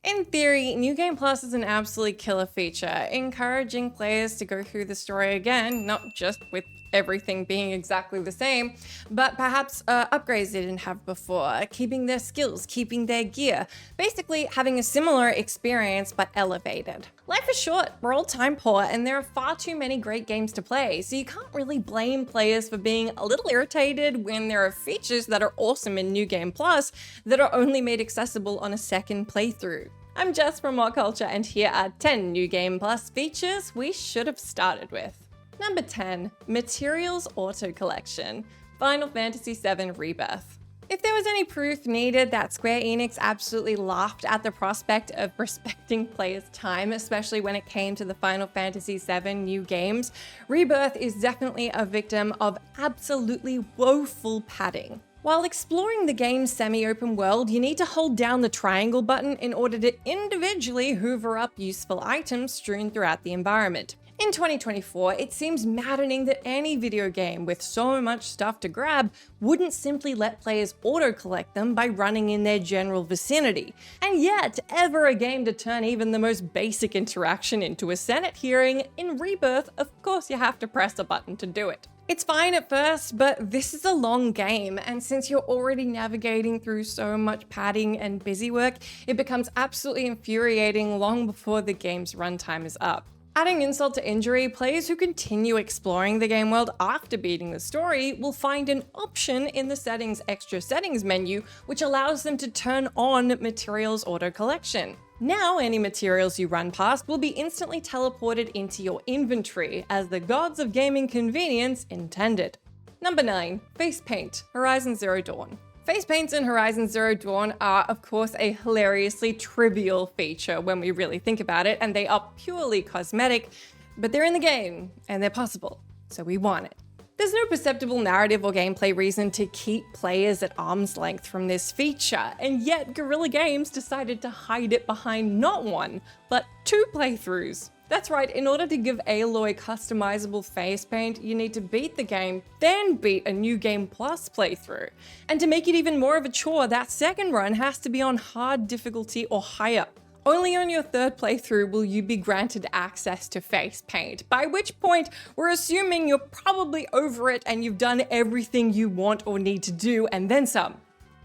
In theory, New Game Plus is an absolutely killer feature, encouraging players to go through the story again, not just with everything being exactly the same, but perhaps upgrades they didn't have before, keeping their skills, keeping their gear, basically having a similar experience but elevated. Life is short, we're all time poor, and there are far too many great games to play, so you can't really blame players for being a little irritated when there are features that are awesome in New Game Plus that are only made accessible on a second playthrough. I'm Jess from WhatCulture, and here are 10 New Game Plus features we should have started with. Number 10, Materials Auto Collection, Final Fantasy VII Rebirth. If there was any proof needed that Square Enix absolutely laughed at the prospect of respecting players' time, especially when it came to the Final Fantasy VII new games, Rebirth is definitely a victim of absolutely woeful padding. While exploring the game's semi-open world, you need to hold down the triangle button in order to individually hoover up useful items strewn throughout the environment. In 2024, it seems maddening that any video game with so much stuff to grab wouldn't simply let players auto-collect them by running in their general vicinity. And yet, ever a game to turn even the most basic interaction into a Senate hearing, in Rebirth, of course you have to press a button to do it. It's fine at first, but this is a long game, and since you're already navigating through so much padding and busy work, it becomes absolutely infuriating long before the game's runtime is up. Adding insult to injury, players who continue exploring the game world after beating the story will find an option in the extra settings menu, which allows them to turn on Materials Auto Collection. Now, any materials you run past will be instantly teleported into your inventory, as the gods of gaming convenience intended. Number 9, Face Paint, Horizon Zero Dawn. Face paints in Horizon Zero Dawn are, of course, a hilariously trivial feature when we really think about it, and they are purely cosmetic, but they're in the game, and they're possible, so we want it. There's no perceptible narrative or gameplay reason to keep players at arm's length from this feature, and yet Guerrilla Games decided to hide it behind not one, but 2 playthroughs. That's right, in order to give Aloy customizable face paint, you need to beat the game, then beat a New Game Plus playthrough. And to make it even more of a chore, that second run has to be on hard difficulty or higher. Only on your 3rd playthrough will you be granted access to face paint, by which point we're assuming you're probably over it and you've done everything you want or need to do, and then some.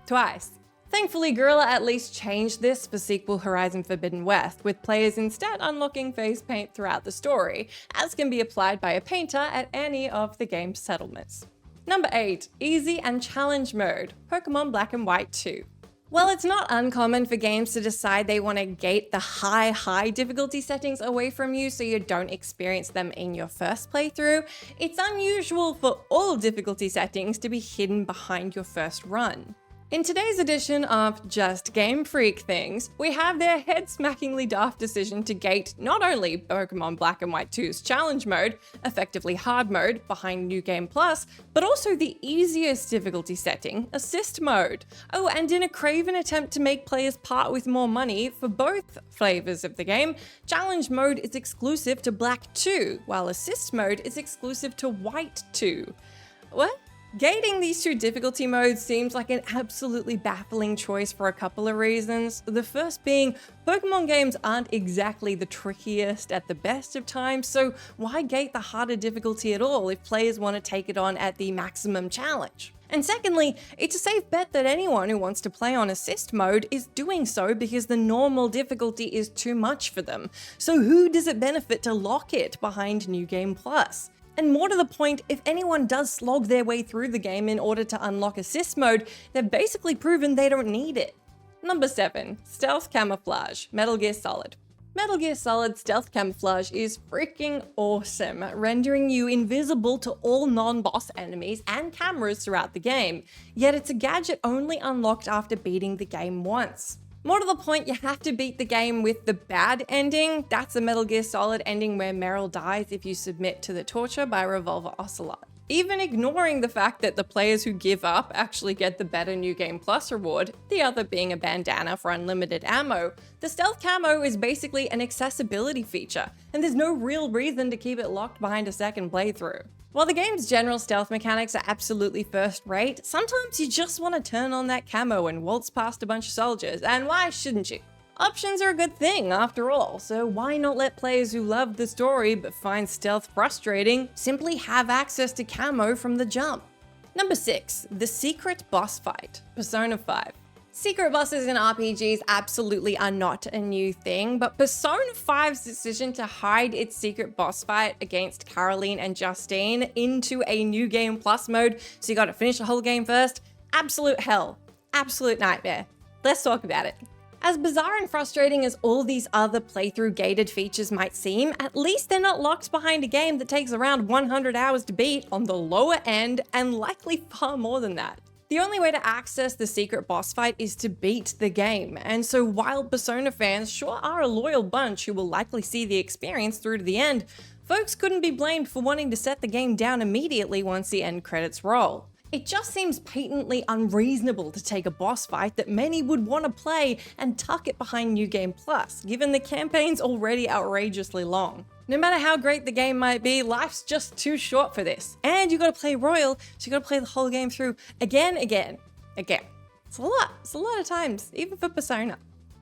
Twice. Thankfully, Guerrilla at least changed this for sequel Horizon Forbidden West, with players instead unlocking face paint throughout the story, as can be applied by a painter at any of the game's settlements. Number 8, Easy and Challenge Mode, Pokemon Black and White 2. While it's not uncommon for games to decide they want to gate the high difficulty settings away from you so you don't experience them in your first playthrough, it's unusual for all difficulty settings to be hidden behind your first run. In today's edition of Just Game Freak Things, we have their head-smackingly daft decision to gate not only Pokemon Black and White 2's Challenge Mode, effectively hard mode, behind New Game Plus, but also the easiest difficulty setting, Assist Mode. Oh, and in a craven attempt to make players part with more money for both flavors of the game, Challenge Mode is exclusive to Black 2, while Assist Mode is exclusive to White 2. What? Gating these 2 difficulty modes seems like an absolutely baffling choice for a couple of reasons. The first being, Pokemon games aren't exactly the trickiest at the best of times, so why gate the harder difficulty at all if players want to take it on at the maximum challenge? And secondly, it's a safe bet that anyone who wants to play on Assist Mode is doing so because the normal difficulty is too much for them. So who does it benefit to lock it behind New Game Plus? And more to the point, if anyone does slog their way through the game in order to unlock Assist Mode, they've basically proven they don't need it. Number 7, Stealth Camouflage, Metal Gear Solid. Metal Gear Solid Stealth Camouflage is freaking awesome, rendering you invisible to all non-boss enemies and cameras throughout the game, yet it's a gadget only unlocked after beating the game once. More to the point, you have to beat the game with the bad ending. That's the Metal Gear Solid ending where Meryl dies if you submit to the torture by Revolver Ocelot. Even ignoring the fact that the players who give up actually get the better New Game Plus reward, the other being a bandana for unlimited ammo, the stealth camo is basically an accessibility feature, and there's no real reason to keep it locked behind a second playthrough. While the game's general stealth mechanics are absolutely first rate, sometimes you just want to turn on that camo and waltz past a bunch of soldiers, and why shouldn't you? Options are a good thing, after all, so why not let players who love the story but find stealth frustrating simply have access to Camo from the jump? Number 6. The secret boss fight. Persona 5. Secret bosses in RPGs absolutely are not a new thing, but Persona 5's decision to hide its secret boss fight against Caroline and Justine into a New Game Plus mode, so you gotta finish the whole game first, absolute hell. Absolute nightmare. Let's talk about it. As bizarre and frustrating as all these other playthrough gated features might seem, at least they're not locked behind a game that takes around 100 hours to beat on the lower end and likely far more than that. The only way to access the secret boss fight is to beat the game, and so while Persona fans sure are a loyal bunch who will likely see the experience through to the end, folks couldn't be blamed for wanting to set the game down immediately once the end credits roll. It just seems patently unreasonable to take a boss fight that many would want to play and tuck it behind New Game Plus, given the campaign's already outrageously long. No matter how great the game might be, life's just too short for this. And you gotta play Royal, so you gotta play the whole game through again. It's a lot of times, even for Persona.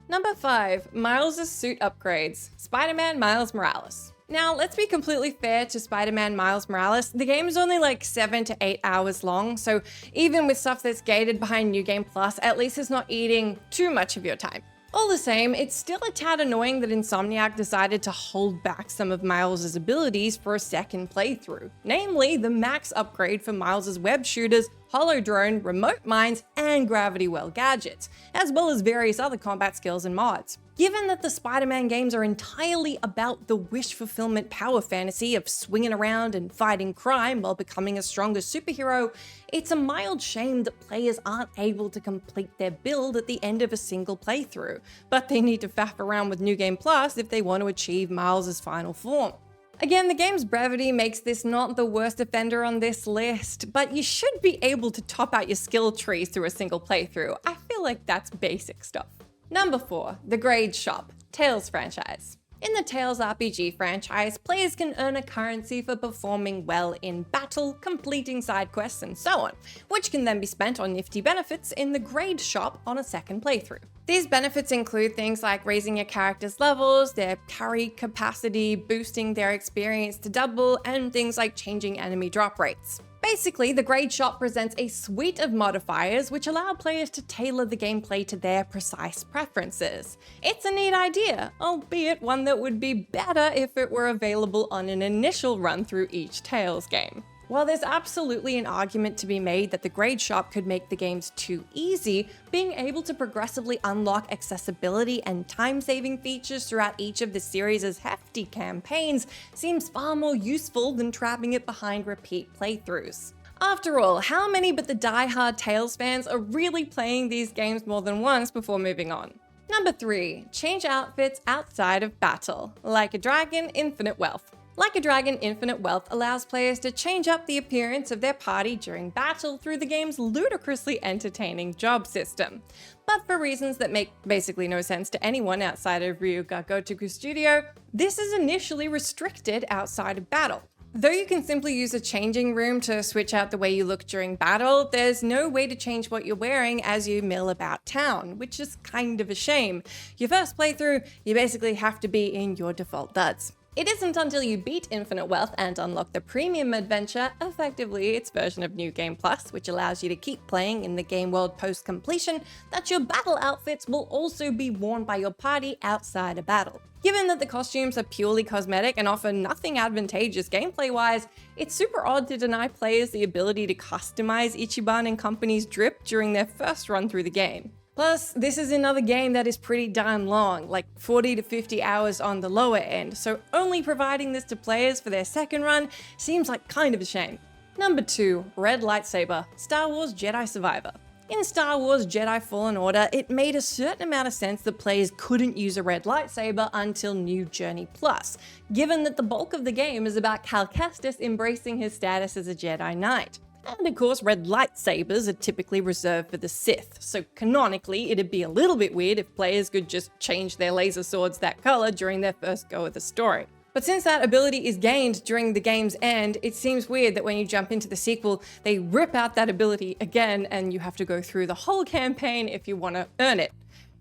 Number 5, Miles' suit upgrades. Spider-Man Miles Morales. Now, let's be completely fair to Spider-Man Miles Morales. The game is only like 7 to 8 hours long, so even with stuff that's gated behind New Game Plus, at least it's not eating too much of your time. All the same, it's still a tad annoying that Insomniac decided to hold back some of Miles' abilities for a second playthrough, namely the max upgrade for Miles' web shooters, holo drone, remote mines, and gravity well gadgets, as well as various other combat skills and mods. Given that the Spider-Man games are entirely about the wish fulfillment power fantasy of swinging around and fighting crime while becoming a stronger superhero, it's a mild shame that players aren't able to complete their build at the end of a single playthrough, but they need to faff around with New Game Plus if they want to achieve Miles' final form. Again, the game's brevity makes this not the worst offender on this list, but you should be able to top out your skill trees through a single playthrough. I feel like that's basic stuff. Number 4, the Grade Shop, Tales franchise. In the Tales RPG franchise, players can earn a currency for performing well in battle, completing side quests, and so on, which can then be spent on nifty benefits in the Grade Shop on a second playthrough. These benefits include things like raising your character's levels, their carry capacity, boosting their experience to double, and things like changing enemy drop rates. Basically, the Grade Shop presents a suite of modifiers which allow players to tailor the gameplay to their precise preferences. It's a neat idea, albeit one that would be better if it were available on an initial run through each Tales game. While there's absolutely an argument to be made that the Grade Shop could make the games too easy, being able to progressively unlock accessibility and time-saving features throughout each of the series' hefty campaigns seems far more useful than trapping it behind repeat playthroughs. After all, how many but the die-hard Tales fans are really playing these games more than once before moving on? Number 3, change outfits outside of battle. Like a Dragon, Infinite Wealth. Like a Dragon, Infinite Wealth allows players to change up the appearance of their party during battle through the game's ludicrously entertaining job system. But for reasons that make basically no sense to anyone outside of Ryuga Gotoku Studio, this is initially restricted outside of battle. Though you can simply use a changing room to switch out the way you look during battle, there's no way to change what you're wearing as you mill about town, which is kind of a shame. Your first playthrough, you basically have to be in your default duds. It isn't until you beat Infinite Wealth and unlock the Premium Adventure, effectively its version of New Game Plus, which allows you to keep playing in the game world post-completion, that your battle outfits will also be worn by your party outside of battle. Given that the costumes are purely cosmetic and offer nothing advantageous gameplay-wise, it's super odd to deny players the ability to customize Ichiban and Company's drip during their first run through the game. Plus, this is another game that is pretty darn long, like 40 to 50 hours on the lower end, so only providing this to players for their second run seems like kind of a shame. Number 2, Red Lightsaber, Star Wars Jedi Survivor. In Star Wars Jedi Fallen Order, it made a certain amount of sense that players couldn't use a red lightsaber until New Journey Plus, given that the bulk of the game is about Cal Kestis embracing his status as a Jedi Knight. And of course, red lightsabers are typically reserved for the Sith, so canonically it'd be a little bit weird if players could just change their laser swords that color during their first go of the story. But since that ability is gained during the game's end, it seems weird that when you jump into the sequel, they rip out that ability again and you have to go through the whole campaign if you want to earn it.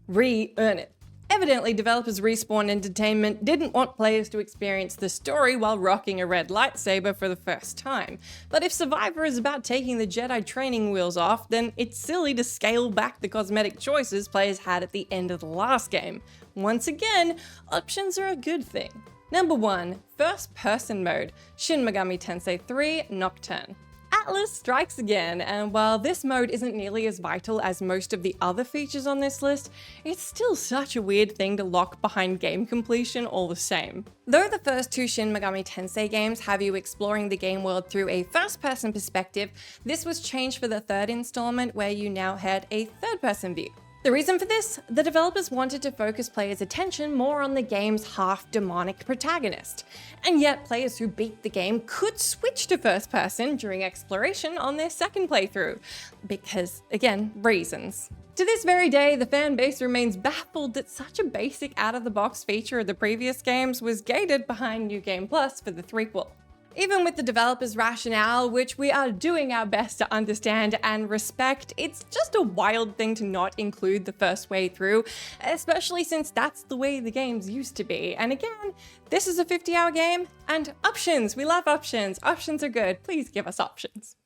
Re-earn it. Evidently, developers Respawn Entertainment didn't want players to experience the story while rocking a red lightsaber for the first time. But if Survivor is about taking the Jedi training wheels off, then it's silly to scale back the cosmetic choices players had at the end of the last game. Once again, options are a good thing. Number 1. First Person Mode, Shin Megami Tensei 3 Nocturne. Atlas strikes again, and while this mode isn't nearly as vital as most of the other features on this list, it's still such a weird thing to lock behind game completion all the same. Though the first 2 Shin Megami Tensei games have you exploring the game world through a first-person perspective, this was changed for the 3rd installment where you now had a third-person view. The reason for this? The developers wanted to focus players' attention more on the game's half-demonic protagonist. And yet, players who beat the game could switch to first person during exploration on their second playthrough. Because, again, reasons. To this very day, the fan base remains baffled that such a basic out-of-the-box feature of the previous games was gated behind New Game Plus for the threequel. Even with the developers' rationale, which we are doing our best to understand and respect, it's just a wild thing to not include the first way through, especially since that's the way the games used to be. And again, this is a 50-hour game, and options, we love options. Options are good, please give us options.